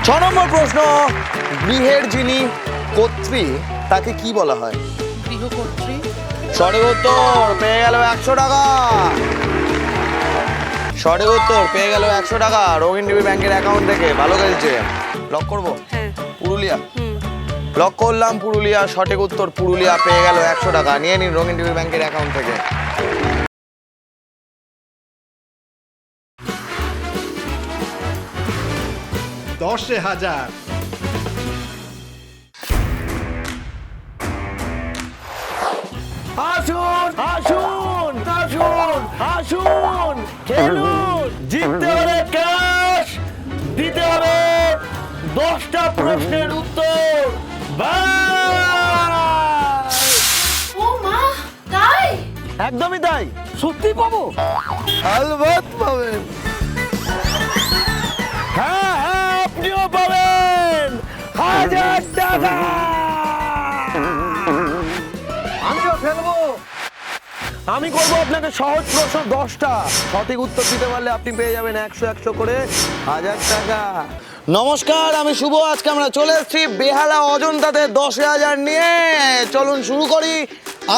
6 নম্বর প্রশ্ন, গৃহের যিনি কর্ত্রী তাকে কি বলা হয়? গৃহকর্ত্রী। সঠিক উত্তর, পেয়ে গেল 100 টাকা। সঠিক উত্তর, পেয়ে গেল 100 টাকা রঙিন টিভি ব্যাংকের অ্যাকাউন্ট থেকে। ভালো খেলছে। লক করবো? হ্যাঁ। পুরুলিয়া। লক করলাম পুরুলিয়া। সঠিক উত্তর পুরুলিয়া, পেয়ে গেল 100 টাকা। নিয়ে নিন রঙিন টিভি ব্যাংকের অ্যাকাউন্ট থেকে। দশে হাজার। আসুন আসুন আসুন আসুন, খেলুন। জিততে হলে ক্যাশ, দিতে হবে 10টা প্রশ্নের উত্তর। বাস! ও মা, তাই? একদমই তাই। সত্যি পাবো? আলবাত পাবেন। হ্যাঁ হ্যাঁ, আপনিও পাবেন 1000 টাকা। আমিও খেলবো। আমি করবো আপনাকে সহজ প্রশ্ন 10টা। সঠিক উত্তর দিতে পারলে আপনি পেয়ে যাবেন 100 করে 1000 টাকা। নমস্কার, আমি শুভ। আজকে আমরা চলে এসেছি বেহালা অজন্তাতে 10,000 নিয়ে। চলুন শুরু করি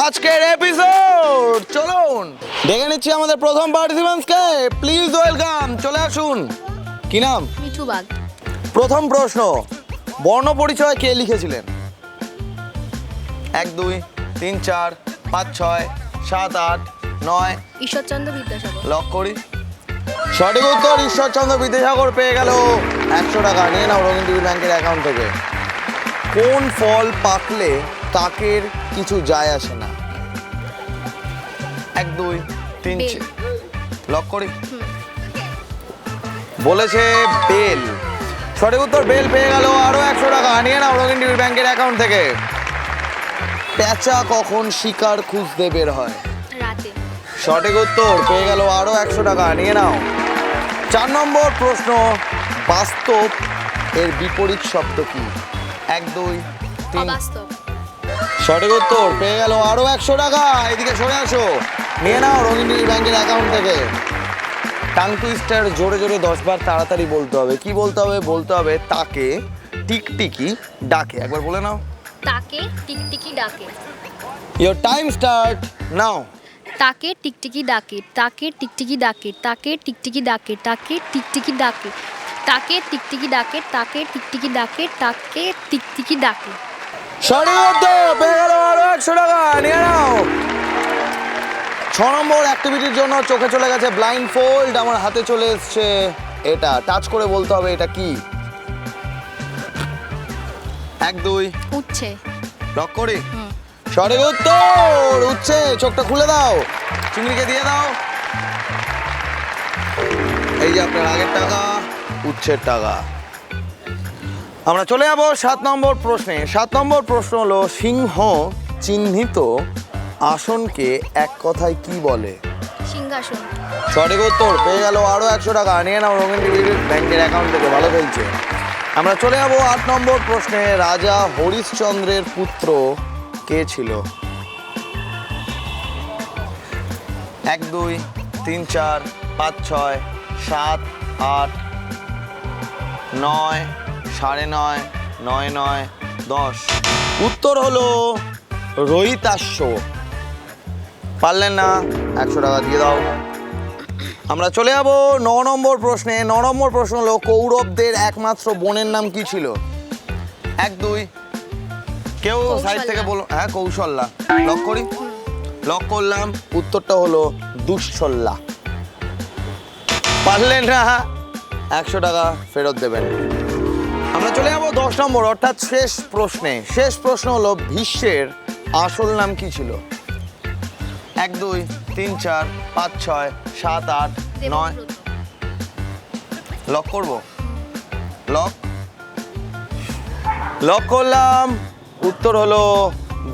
আজকের এপিসোড। চলুন দেখে নিচ্ছি আমাদের প্রথম পার্টিসিপেন্টসকে। প্লিজ ওয়েলকাম, চলে আসুন। কি নাম? মিঠু বাগ। প্রথম প্রশ্ন, বর্ণ পরিচয় কে লিখেছিলেন? 1 2 3 4 5 6 7 8 9। ঈশ্বরচন্দ্র বিদ্যাসাগর। লক করি। সঠিক উত্তর ঈশ্বরচন্দ্র বিদ্যাসাগর, পেয়ে গেল 100 টাকা। নিয়ে নাও রঙিন টিভি ব্যাংকের অ্যাকাউন্ট থেকে। কোন ফল পাকলে কাকের কিছু যায় আসে না? 1 2 3 বেল। লক করি। বলেছে বেল। সঠিক উত্তর বেল, পেয়ে গেল আরো 100 টাকা। নিয়ে নাও রঙিন টিভি ব্যাংকের অ্যাকাউন্ট থেকে। পেঁচা কখন শিকার খুঁজতে বের হয়? রাতে। সঠিক উত্তর, পেয়ে গেল আরো 100 টাকা। নিয়ে নাও। 4 নম্বর প্রশ্ন, বাস্তব এর বিপরীত শব্দ কি? 1 2 3। অবাস্তব। সঠিক উত্তর, পেয়ে গেল আরো 100 টাকা। এদিকে সরে আসো। নিয়ে নাও রঙিন টিভি ব্যাংকের অ্যাকাউন্ট থেকে। টাং টুইস্টার জোরে জোরে 10 বার তাড়াতাড়ি বলতে হবে। কি বলতে হবে? বলতে হবে তাকে টিকটিকি ডাকে। একবার বলে নাও। তাকে টিকটিকি ডাকে। ইওর টাইম স্টার্ট নাও। তাকে টিকটিকি ডাকে, তাকে টিকটিকি ডাকে, তাকে টিকটিকি ডাকে, তাকে টিকটিকি ডাকে, তাকে টিকটিকি ডাকে, তাকে টিকটিকি ডাকে, তাকে টিকটিকি ডাকে। সঠিক উত্তর, পেয়ে গেল আরো 100 টাকা। নিয়ে নাও। 6 নম্বর অ্যাক্টিভিটির জন্য চোখে চলে গেছে ব্লাইন্ড ফোল্ড। আমার হাতে চলে এসছে এটা। টাচ করে বলতে হবে এটা কি। 1 2 উঠছে। লক করি। সঠিক উত্তর উঠছে। চোখটা খুলে দাও, চিংড়িকে দিয়ে দাও। এই যে আপনার আগের টাকা, উচ্ছের টাকা। আমরা চলে যাবো 7 নম্বর প্রশ্নে। 7 নম্বর প্রশ্ন হলো, সিংহ চিহ্নিত আসনকে এক কথায় কি বলে? সিংহাসন। সঠিক উত্তর, পেয়ে গেল আরো 100 টাকা। নিয়ে নাও রঙিন টিভি ব্যাংকের অ্যাকাউন্ট থেকে। ভালো খেলছে। আমরা চলে যাবো 8 নম্বর প্রশ্নে। রাজা হরিশ্চন্দ্রের পুত্র কে ছিল? 1 2 3 4 5 6 7 8 9 9:30 9 9 10। উত্তর হলো রোহিতাশ্ব। পারলেন না, 100 টাকা দিয়ে দাও। আমরা চলে যাবো 9 নম্বর প্রশ্নে। 9 নম্বর প্রশ্ন হলো, কৌরবদের একমাত্র বোনের নাম কি ছিল? 1 2। কেউ সাইড থেকে বলো। হ্যাঁ, কৌশল্যা। লক করি। লক করলাম। উত্তরটা হলো দুঃশল্যা। পারলেন না, 100 টাকা ফেরত দেবেন। আমরা চলে যাবো 10 নম্বর অর্থাৎ শেষ প্রশ্নে। শেষ প্রশ্ন হলো, ভীষ্মের আসল নাম কি ছিল? 1 2 3 4 5 6 7 8 9। লক করব। লক লক করলাম। উত্তর হলো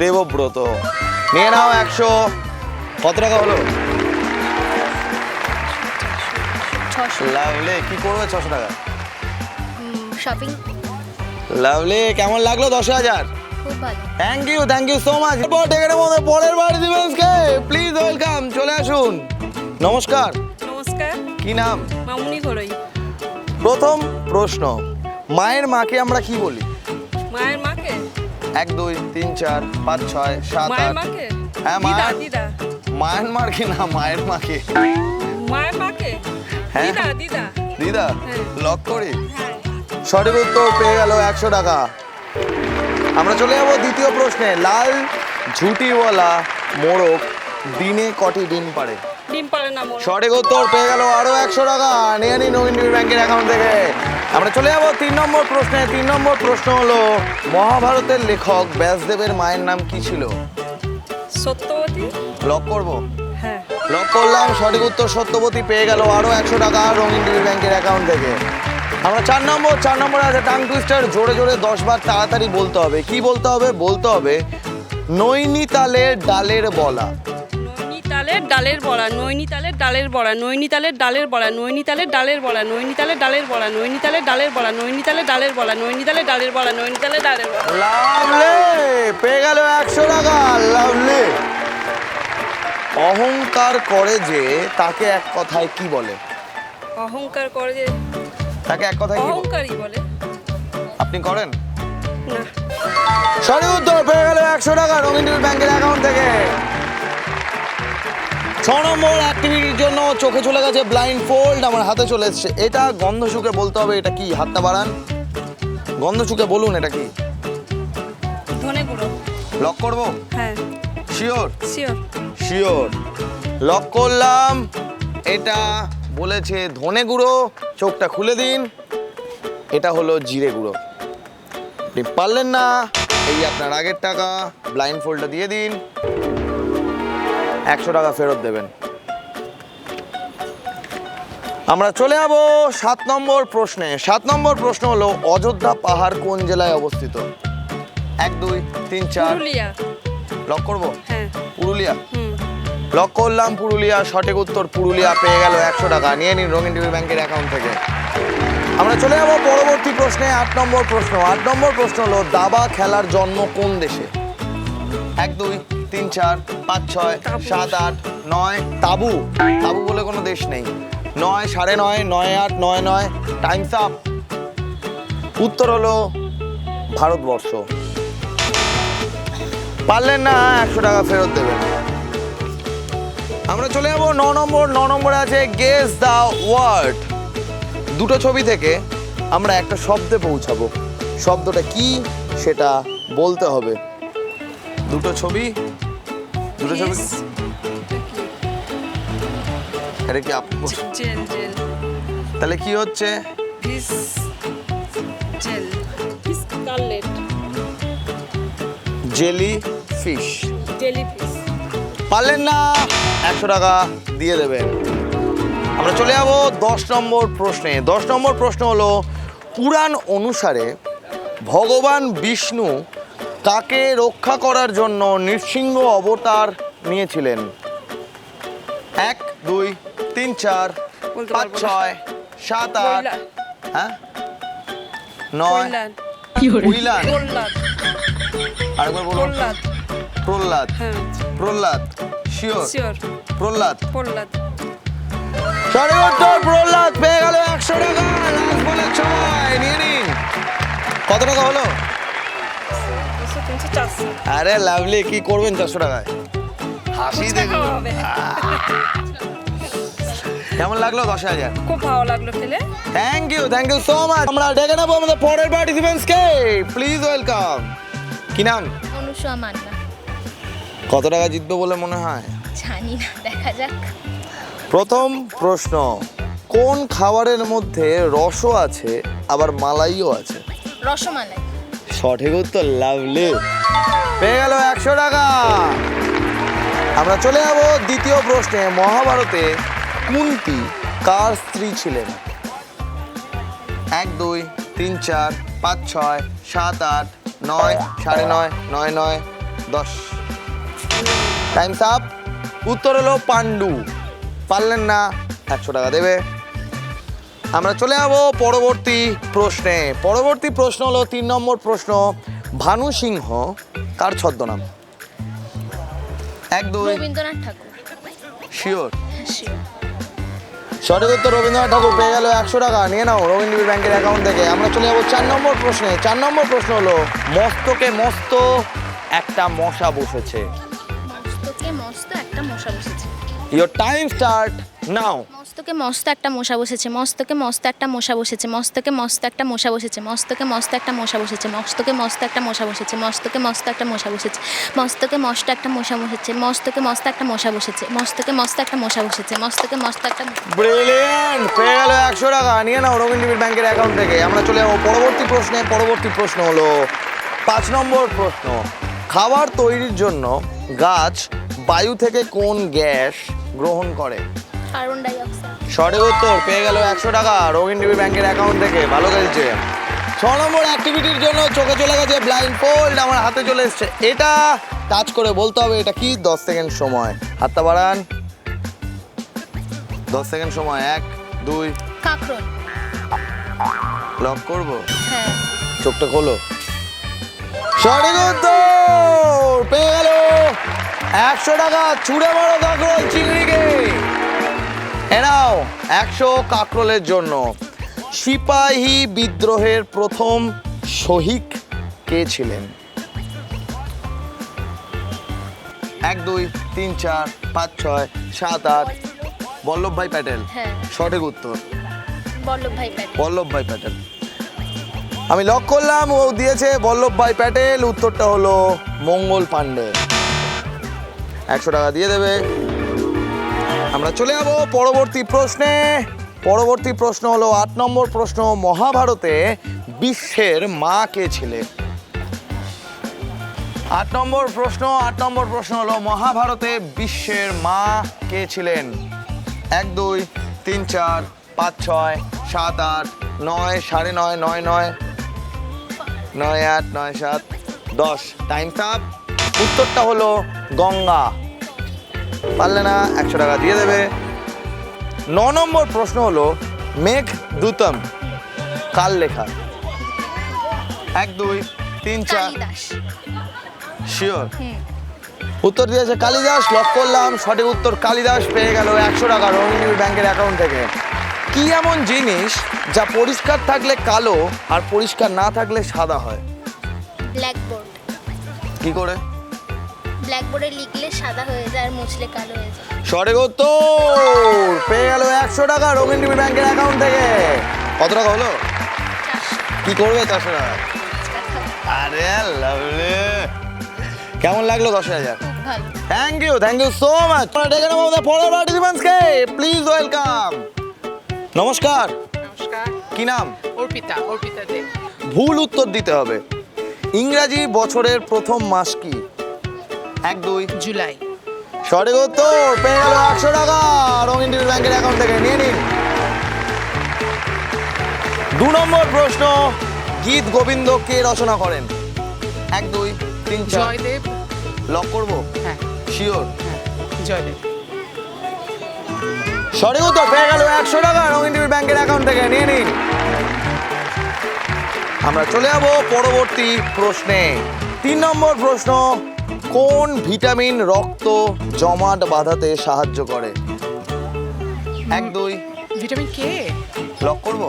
দেবব্রত। নিয়ে নাও 100। কত টাকা হলো? 600। লাভলি, কি করবে 600 টাকা? শপিং। লাভলি, কেমন লাগলো 10,000? খুব ভালো। Thank you so much. পরের পার্টিসিপেন্টসকে প্লিজ ওয়েলকাম, চলে আসুন। নমস্কার, নমস্কার, কি নাম? মামুনি ঘরোই। প্রথম প্রশ্ন, মায়ের মাকে আমরা কি বলি? মায়ের মাকে 1 2 3 4 5 6 7 মায়ের 8 মাকে হ্যাঁ দিদা মায়ের দিদা মায়ের মাকে না, মায়ের মাকে। মায়ের মাকে হ্যাঁ। দিদা দিদা দিদা হ্যাঁ। লক করি। হ্যাঁ সঠিক উত্তর পেয়ে গেল 100 টাকা। আমরা চলে যাব দ্বিতীয় প্রশ্নে। লাল ঝুটিওয়ালা মোরগ দিনে কটি ডিম পাড়ে? ডিম পারে না মোর সঠিক উত্তর পেয়ে গেল আরো 100 টাকা। নিয়ে নিন নবীন ব্যাংকের অ্যাকাউন্ট থেকে। আমরা চলে যাব 3 নম্বর প্রশ্নে। 3 নম্বর প্রশ্ন হলো মহাভারতের লেখক ব্যাসদেবের মায়ের নাম কি ছিল? সত্যবতী লক করব? হ্যাঁ লক করলাম। সঠিক উত্তর সত্যবতী পেয়ে গেল আরো 100 টাকা রঙিন টিভি ব্যাংকের অ্যাকাউন্ট থেকে। আমরা 4 নম্বরে আছে টাং টুইস্টার। জোরে জোরে 10 বার তাড়াতাড়ি বলতে হবে। কি বলতে হবে? বলতে হবে নৈনিতালের ডালের বলা। নৈনিতালের ডালের বড়া নৈনিতালের ডালের বড়া নৈনিতালের ডালের বড়া নৈনিতালের ডালের বড়া নৈনিতালের ডালের বড়া নৈনিতালের ডালের বড়া নৈনিতালের ডালের বড়া নৈনিতালের ডালের বড়া নৈনিতালের ডালের বড়া লাভলি পেয়ে গেল 100 টাকা। লাভলি। অহংকার করে যে তাকে এক কথায় কি বলে? অহংকার করে যে তাকে এক কথায় কি বলে? অহংকারই বলে আপনি করেন? না সঠিক উত্তর পেয়ে গেল 100 টাকা রঙিন টিভি ব্যাংকের অ্যাকাউন্ট থেকে। 6 নম্বর অ্যাক্টিভিটির জন্য চোখে চলে গেছে ব্লাইন্ড ফোল্ড, আমার হাতে চলে এসছে। এটা গন্ধ শুকে বলতে হবে এটা কি? হাতটা বাড়ান। গন্ধ শুকে বলুন এটা কি? ধনে গুঁড়ো লক করব? হ্যাঁ শিওর? Sure sure. লক করলাম। এটা বলেছে ধনে গুঁড়ো। চোখটা খুলে দিন। এটা হলো জিরে গুঁড়ো। আপনি পারলেন না, এই আপনার আগের টাকা। ব্লাইন্ড ফোল্ডটা দিয়ে দিন। 100 টাকা ফেরত দেবেন। আমরা চলে যাব 7 নম্বর প্রশ্নে। 7 নম্বর প্রশ্ন হলো অযোধ্যা পাহাড় কোন জেলায় অবস্থিত? 1 2 3 4 পুরুলিয়া লক করব? হ্যাঁ পুরুলিয়া। হুম লক করলাম পুরুলিয়া। সঠিক উত্তর পুরুলিয়া পেয়ে গেল 100 টাকা। নিয়ে নিন রঙিন টিভি ব্যাংকের অ্যাকাউন্ট থেকে। আমরা চলে যাব পরবর্তী প্রশ্নে। 8 নম্বর প্রশ্ন। 8 নম্বর প্রশ্ন হলো দাবা খেলার জন্ম কোন দেশে? 1 2 3 4 5 6 7 8 9 তাবু। তাবু বলে কোনো দেশ নেই। 9 9:30 9 8 9 9 টাইমস আপ। উত্তর হলো ভারতবর্ষ। পারলেন না, 100 টাকা ফেরত দেবেন। আমরা চলে যাব 9 নম্বর। 9 নম্বরে আছে গেস দ্য ওয়ার্ড। দুটো ছবি থেকে আমরা একটা শব্দে পৌঁছাবো। শব্দটা কি সেটা বলতে হবে। দুটো ছবি। Kiss, এটা কি আপনি জেল জেল তাহলে কি হচ্ছে? কিস জেল কিস কাটলেট জেলি ফিশ। জেলিফিশ পারলেন না, 100 টাকা দিয়ে দেবেন। আমরা চলে যাব 10 নম্বর প্রশ্নে। 10 নম্বর প্রশ্ন হলো পুরাণ অনুসারে ভগবান বিষ্ণু কাকে রক্ষা করার জন্য নৃসিংহ অবতার নিয়েছিলেন? 1 2 3 4 বলতে 5 পারবো না। 6 7 8 বইলা হ্যাঁ 9 প্রহ্লাদ প্রহ্লাদ। আরেকবার বলুন। প্রহ্লাদ প্রহ্লাদ। হ্যাঁ প্রহ্লাদ শিওর? শিওর প্রহ্লাদ। প্রহ্লাদ সঠিক উত্তর প্রহ্লাদ পেয়ে গেল 100 টাকা। লাস্ট বলের সময় নিয়ে নিন। কত টাকা হলো? 200 300 400 আরে লাভলি, কি করবেন 400 টাকায়? হাসি ফুচকা দেখুন। খাওয়া হবে। কেমন লাগলো 10,000? খুব ভালো লাগলো খেলে থ্যাংক ইউ সো মাচ। আমরা ডেকে নেবো আমাদের পরের পার্টিসিপেন্টসকে। Please welcome. কি নাম? অনুসয়া মান্না। কত টাকা জিতবে বলে মনে হয়? জানি না, দেখা যাক। প্রথম প্রশ্ন, কোন খাবারের মধ্যে রসও আছে আবার মালাইও আছে? রসমালাই। সঠিক উত্তর। লাভলি পেয়ে গেল 100 টাকা। আমরা চলে যাব দ্বিতীয় প্রশ্নে। মহাভারতে কুন্তী কার স্ত্রী ছিলেন? 1 2 3 4 5 6 7 8 9 9:30 9 9 10 টাইমস আপ। উত্তর হলো পাণ্ডু। পারলেন না, 100 টাকা দেবে। আমরা চলে যাব পরবর্তী প্রশ্নে। পরবর্তী প্রশ্ন হলো 3 নম্বর প্রশ্ন। ভানু সিংহ কার ছদ্মনাম? 1 2 রবীন্দ্রনাথ ঠাকুর। শিওর? সঠিক উত্তর রবীন্দ্রনাথ ঠাকুর, পেয়ে গেল 100 টাকা। নিয়ে নাও রবীন্দ্র ব্যাংকের অ্যাকাউন্ট থেকে। আমরা চলে যাবো 4 নম্বর প্রশ্নে। 4 নম্বর প্রশ্ন হলো মস্তকে মস্ত একটা মশা বসেছে। মস্তকে মস্ত একটা মশা বসেছে। ইয়োর টাইম স্টার্ট নাও। মস্তকে মস্ত একটা মশা বসেছে। মস্তকে মস্ত একটা মশা বসেছে। মস্তকে মস্ত একটা মশা বসেছে। মস্তকে মস্ত একটা মশা বসেছে। মস্তকে মস্ত একটা মশা বসেছে। মস্তকে মস্ত একটা মশা বসেছে। মস্তকে মস্ত একটা মশা বসেছে। মস্তকে মস্ত একটা মশা বসেছে। মস্তকে মস্ত একটা মশা বসেছে। মস্তকে মস্ত একটা ব্রিলিয়ান্ট, পেয়ে গেল 100 টাকা। নিয়ে নাও রবীন্দ্র ব্যাংকের অ্যাকাউন্ট থেকে। আমরা চলে যাবো পরবর্তী প্রশ্নে। পরবর্তী প্রশ্ন হলো 5 নম্বর প্রশ্ন। খাবার তৈরির জন্য গাছ বায়ু থেকে কোন গ্যাস গ্রহণ করে? Carbon die oxide. সঠিক উত্তর, পেয়ে গেল 100 টাকা রবীন্দ্র ব্যাংকের অ্যাকাউন্ট থেকে। ভালো খেলছে। 6 নম্বর অ্যাক্টিভিটির জন্য চোখে চলে গেছে ব্লাইন্ড ফোল্ড, আমার হাতে চলে এসছে। এটা টাচ করে বলতে হবে এটা কি। 10 সেকেন্ড সময়, হাতটা বাড়ান। 10 সেকেন্ড সময়। 1 2 কাঁকরোল। লক করবো। হ্যাঁ। চোখটা খোলো। সঠিক উত্তর, পেয়ে গেল 100 টাকা। ছুড়ে মারো কাঁকরোল চিংড়িকে। এনাও 100 কাঁকরোলের জন্য। সিপাহী বিদ্রোহের প্রথম শহীদ কে ছিলেন? 1 2 3 4 5 6 7 8 বল্লভভাই প্যাটেল। হ্যাঁ। সঠিক উত্তর বল্লভভাই প্যাটেল। বল্লভভাই প্যাটেল। আমি লক করলাম, ও দিয়েছে বল্লভভাই প্যাটেল। উত্তরটা হলো মঙ্গল পাণ্ডে। 100 টাকা দিয়ে দেবে। আমরা চলে যাবো পরবর্তী প্রশ্নে। পরবর্তী প্রশ্ন হলো 8 নম্বর প্রশ্ন। মহাভারতে বিশ্বের মা কে ছিলেন? 8 নম্বর প্রশ্ন। 8 নম্বর প্রশ্ন হলো মহাভারতে বিশ্বের মা কে ছিলেন? 1 2 3 4 5 6 7 8 9 9:30 9 9 9 8 9 7 10। Times up. উত্তরটা হলো গঙ্গা। পারলে না 100 টাকা দিয়ে দেবে। 9 নম্বর প্রশ্ন হলো মেঘদূতম কার লেখা? 1 2 3 4 কালিদাস। শিওর? উত্তর দিয়েছে কালিদাস। লক করলাম, সঠিক উত্তর কালিদাস। পেয়ে গেল 100 টাকা রবীন্দ্র ব্যাংকের অ্যাকাউন্ট থেকে। কি এমন জিনিস যা পরিষ্কার থাকলে কালো আর পরিষ্কার না থাকলে সাদা হয়? ব্ল্যাকবোর্ড। কি করে? ব্ল্যাকবোর্ডে লিখলে সাদা হয়ে যায় আর মুছলে কালো হয়ে যায়। সঠিক উত্তর, পেয়ে গেল 100 টাকা রবীন্দ্র ব্যাংকের অ্যাকাউন্ট থেকে। কত টাকা হলো? কি করবে 400 টাকা? আরে লাভলি। কেমন লাগলো 10,000? খুব ভালো। Thank you so much. ডেকে নেবো আমাদের পরের পার্টিসিপেন্টসকে। Please welcome. নমস্কার। নমস্কার। কি নাম? অর্পিতা দেব। ভুল উত্তর দিতে হবে। ইংরাজি বছরের প্রথম মাস কি? 1 2 জুলাই। সঠিক উত্তর, পেয়ে গেল 100 টাকা রবীন্দ্র ব্যাংকের অ্যাকাউন্ট থেকে। নিয়ে নিন। 2 নম্বর প্রশ্ন। গীত গোবিন্দ কে রচনা করেন? 1 2 3 4 জয়দেব। লক করবো? হ্যাঁ শিওর? জয়দেব। সঠিক উত্তর, পেয়ে গেল 100 টাকা রবীন্দ্র ব্যাংকের অ্যাকাউন্ট থেকে। নিয়ে নিন। আমরা চলে যাবো পরবর্তী প্রশ্নে। 3 নম্বর প্রশ্ন। কোন ভিটামিন রক্ত জমাট বাঁধাতে সাহায্য করে? 1 2 ভিটামিন কে। লক করবো?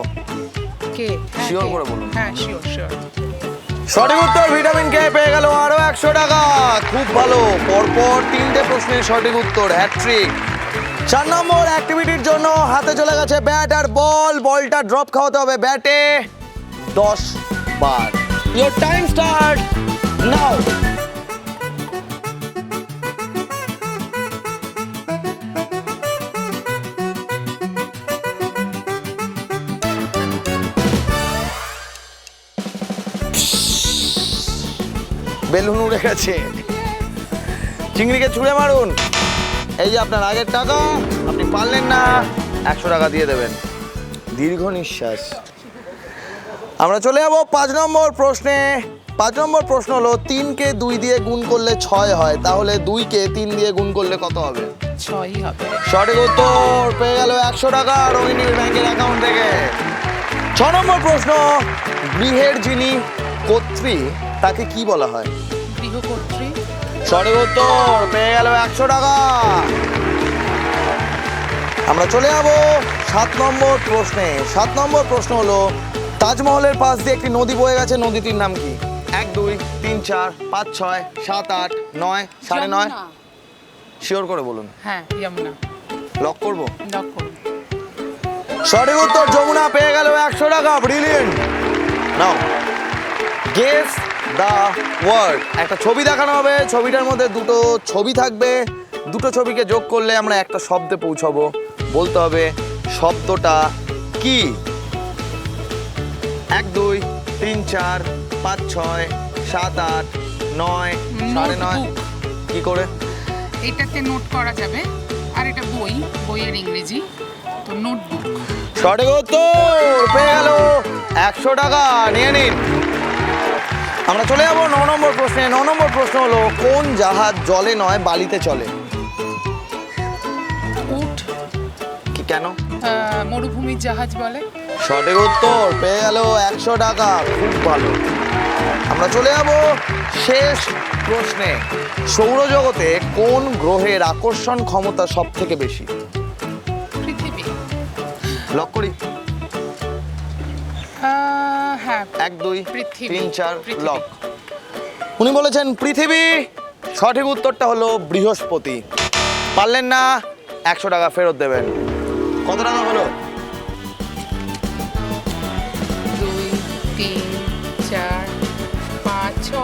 কে। Sure করে বলুন। হ্যাঁ শিওর। সঠিক উত্তর ভিটামিন কে। পেয়ে গেল আরো 100 টাকা। খুব ভালো, পরপর 3টে প্রশ্নের সঠিক উত্তর, হ্যাটট্রিক। 4 নম্বর অ্যাক্টিভিটির জন্য হাতে চলে গেছে ব্যাট আর বল। বলটা ড্রপ খাওয়াতে হবে ব্যাটে 10 বার। Your time start now. Balloon উড়ে গেছে। চিংড়িকে ছুঁড়ে মারুন। এই যে আপনার আগের টাকা, আপনি পারলেন না, 100 টাকা দিয়ে দেবেন। দীর্ঘ নিঃশ্বাস। আমরা চলে যাবো 5 নম্বর প্রশ্নে। 5 নম্বর প্রশ্ন হলো 3কে 2 দিয়ে গুণ করলে 6 হয়, তাহলে 2কে 3 দিয়ে গুণ করলে কত হবে? 6ই হবে। সঠিক উত্তর, পেয়ে গেল 100 টাকা রবীন্দ্র ব্যাংকের অ্যাকাউন্ট থেকে। 6 নম্বর প্রশ্ন। গৃহের যিনি কর্ত্রী তাকে কি বলা হয়? গৃহকর্ত্রী। সঠিক উত্তর, পেয়ে গেল 100 টাকা। আমরা চলে যাবো 7 নম্বর প্রশ্নে। 7 নম্বর প্রশ্ন হলো, তাজমহলের পাশ দিয়ে একটি নদী বয়ে গেছে, নদীটির নাম কি? 1 2 3 4 5 6 7 8 9 9:30। শিওর করে বলুন। হ্যাঁ, যমুনা। লক করব? লক করুন। সঠিক উত্তর যমুনা, পেয়ে গেল 100 টাকা। Brilliant. Now guess the word. একটা ছবি দেখানো হবে, ছবিটার মধ্যে দুটো ছবি থাকবে, দুটো ছবিকে যোগ করলে আমরা একটা শব্দে পৌঁছাবো। বলতে হবে শব্দটা কি। 1 2 3 4 5 6 7 8 9 9:30। কি করে? এটাতে নোট করা যাবে, আর এটা বইয়ের ইংরেজি, তো নোটবুক। সঠিক উত্তর, পেয়ে গেল 100 টাকা। নিয়ে নিন। আমরা চলে যাবো 9 নম্বর প্রশ্নে। 9 নম্বর প্রশ্ন হলো, কোন জাহাজ জলে নয় বালিতে চলে? উট। কি কেন? মরুভূমির জাহাজ বলে। সঠিক উত্তর, পেয়ে গেল 100 টাকা। খুব ভালো। আমরা চলে যাবো শেষ প্রশ্নে। সৌরজগতে কোন গ্রহের আকর্ষণ ক্ষমতা সব থেকে বেশি? পৃথিবী। লক করি? হ্যাঁ। 1 2 পৃথিবী। 3 4 পৃথিবী। লক। উনি বলেছেন পৃথিবী। সঠিক উত্তরটা হলো বৃহস্পতি। পারলেন না, 100 টাকা ফেরত দেবেন। কত টাকা হলো? 2 3 4 5 6।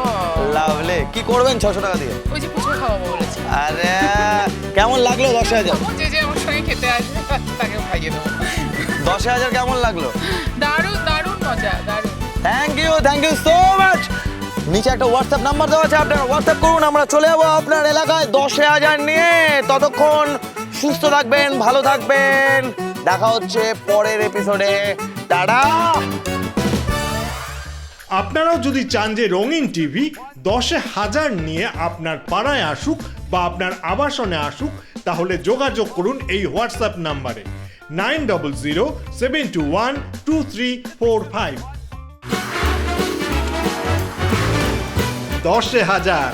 লাভলে। কি করবেন 600 টাকা দিয়ে? ওই যে পুজো খাওয়াবো বলেছে। আরে কেমন লাগলো 10,000? যে আমার সঙ্গে খেতে আসবে তাকে খাইয়ে দেবো। 10,000 কেমন লাগলো? দারুণ দারুণ মজা, দারুণ। Thank you so much. নিচে একটা হোয়াটসঅ্যাপ নাম্বার দেওয়া আছে, আপনারা হোয়াটসঅ্যাপ করুন। আমরা চলে যাবো আপনার এলাকায় 10,000 নিয়ে। ততক্ষণ সুস্থ থাকবেন, ভালো থাকবেন। দেখা হচ্ছে পরের এপিসোডে। টাটা। আপনারাও যদি চান যে রঙিন টিভি 10,000 নিয়ে আপনার পাড়ায় আসুক বা আপনার আবাসনে আসুক, তাহলে যোগাযোগ করুন এই হোয়াটসঅ্যাপ নাম্বারে 9007212345। 10,000।